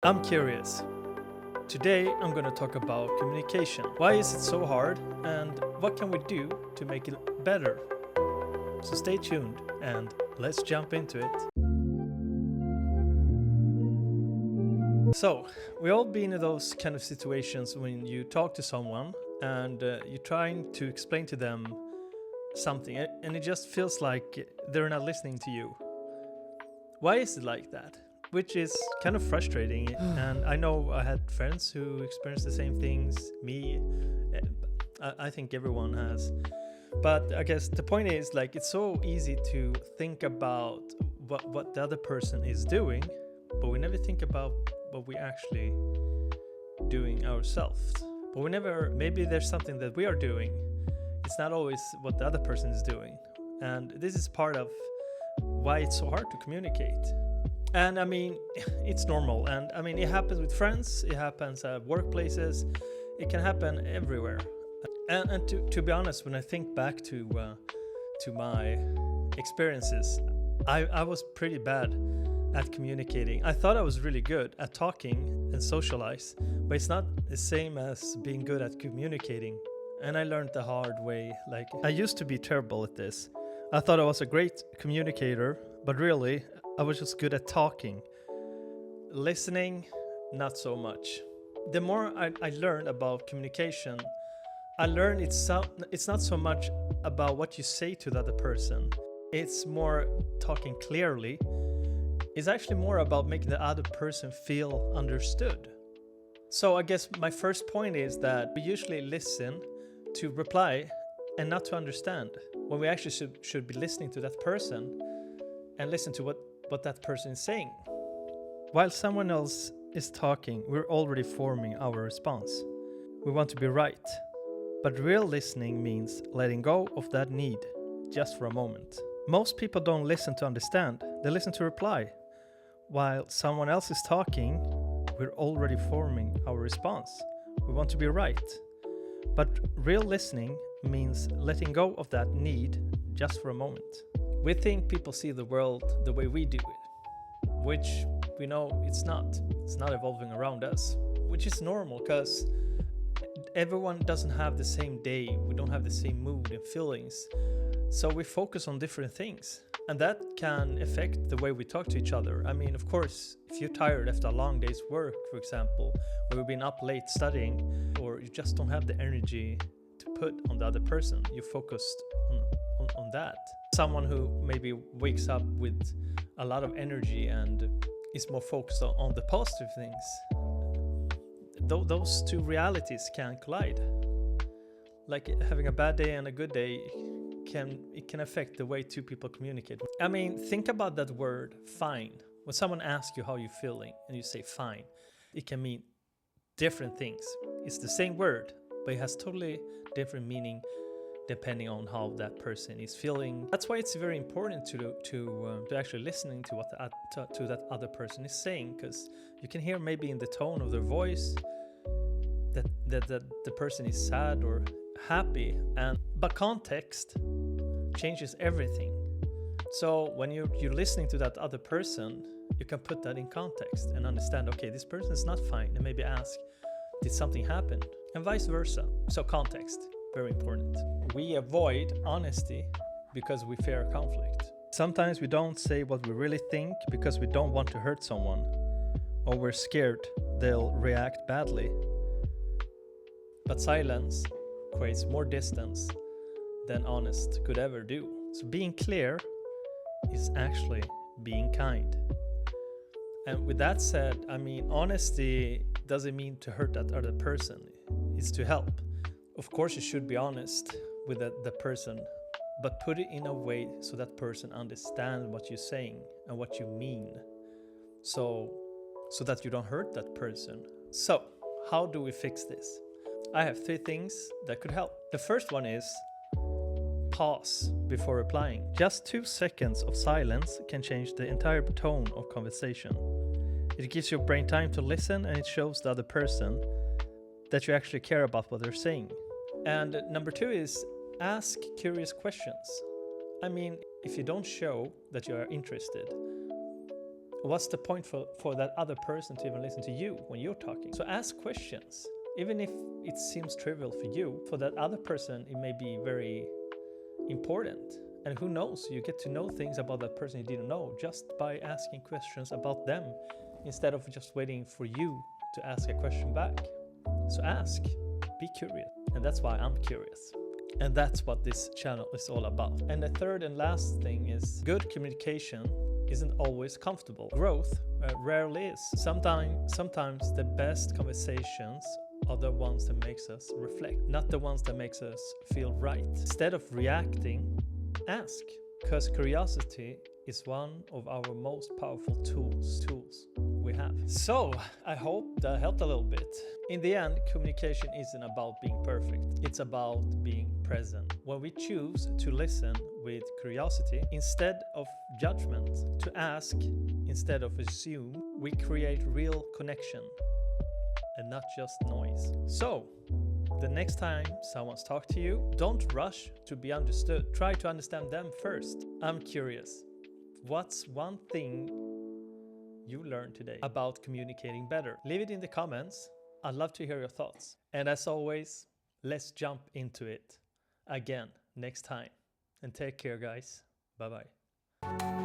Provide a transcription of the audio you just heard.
I'm curious. Today I'm going to talk about communication. Why is it so hard and what can we do to make it better? So stay tuned and let's jump into it. So, we all been in those kind of situations when you talk to someone and you're trying to explain to them something and it just feels like they're not listening to you. Why is it like that? Which is kind of frustrating. And I know I had friends who experienced the same things, me, I think everyone has. But I guess the point is, like, it's so easy to think about what the other person is doing, but we never think about what we actually doing ourselves. But we never, maybe there's something that we are doing. It's not always what the other person is doing. And this is part of why it's so hard to communicate. And I mean, it's normal. And I mean, it happens with friends, it happens at workplaces, it can happen everywhere. And to be honest, when I think back to my experiences, I was pretty bad at communicating. I thought I was really good at talking and socialize, but it's not the same as being good at communicating. And I learned the hard way. Like, I used to be terrible at this. I thought I was a great communicator, but really, I was just good at talking. Listening, not so much. The more I learned about communication, I learned it's not so much about what you say to the other person. It's more talking clearly. It's actually more about making the other person feel understood. So I guess my first point is that we usually listen to reply and not to understand, when we actually should be listening to that person and listen to what that person is saying. While someone else is talking, we're already forming our response. We want to be right. But real listening means letting go of that need just for a moment. Most people don't listen to understand, they listen to reply. While someone else is talking, we're already forming our response. We want to be right. But real listening means letting go of that need just for a moment. We think people see the world the way we do it, which we know it's not. It's not evolving around us, which is normal because everyone doesn't have the same day. We don't have the same mood and feelings. So we focus on different things. And that can affect the way we talk to each other. I mean, of course, if you're tired after a long day's work, for example, or you've been up late studying, or you just don't have the energy to put on the other person, you're focused on that. Someone who maybe wakes up with a lot of energy and is more focused on the positive things. Those two realities can collide. Like having a bad day and a good day can affect the way two people communicate. I mean, think about that word, fine. When someone asks you how you're feeling and you say fine, it can mean different things. It's the same word, but it has totally different meaning depending on how that person is feeling. That's why it's very important to actually listening to what to that other person is saying, because you can hear maybe in the tone of their voice that the person is sad or happy, but context changes everything. So when you're listening to that other person, you can put that in context and understand, okay, this person is not fine, and maybe ask, did something happen? And vice versa. So context, very important. We avoid honesty because we fear conflict. Sometimes we don't say what we really think because we don't want to hurt someone, or we're scared they'll react badly. But silence creates more distance than honest could ever do. So being clear is actually being kind. And with that said, I mean, honesty doesn't mean to hurt that other person. It's to help. Of course, you should be honest with the person, but put it in a way so that person understands what you're saying and what you mean, so that you don't hurt that person. So how do we fix this? I have 3 things that could help. The first one is pause before replying. Just 2 seconds of silence can change the entire tone of conversation. It gives your brain time to listen, and it shows the other person that you actually care about what they're saying. And number 2 is ask curious questions. I mean, if you don't show that you are interested, What's the point for that other person to even listen to you when you're talking? So ask questions. Even if it seems trivial for you, for that other person it may be very important. And who knows, you get to know things about that person you didn't know just by asking questions about them instead of just waiting for you to ask a question back. So ask, be curious. And that's why I'm curious. And that's what this channel is all about. And the third and last thing is good communication isn't always comfortable. Growth rarely is. Sometimes the best conversations are the ones that makes us reflect, not the ones that makes us feel right. Instead of reacting, ask, because curiosity is one of our most powerful tools we have. So I hope that helped a little bit. In the end, communication isn't about being perfect. It's about being present. When we choose to listen with curiosity instead of judgment, to ask instead of assume, we create real connection and not just noise. So the next time someone's talking to you, don't rush to be understood. Try to understand them first. I'm curious. What's one thing you learned today about communicating better? Leave it in the comments. I'd love to hear your thoughts. And as always, let's jump into it again next time. And take care, guys. Bye-bye.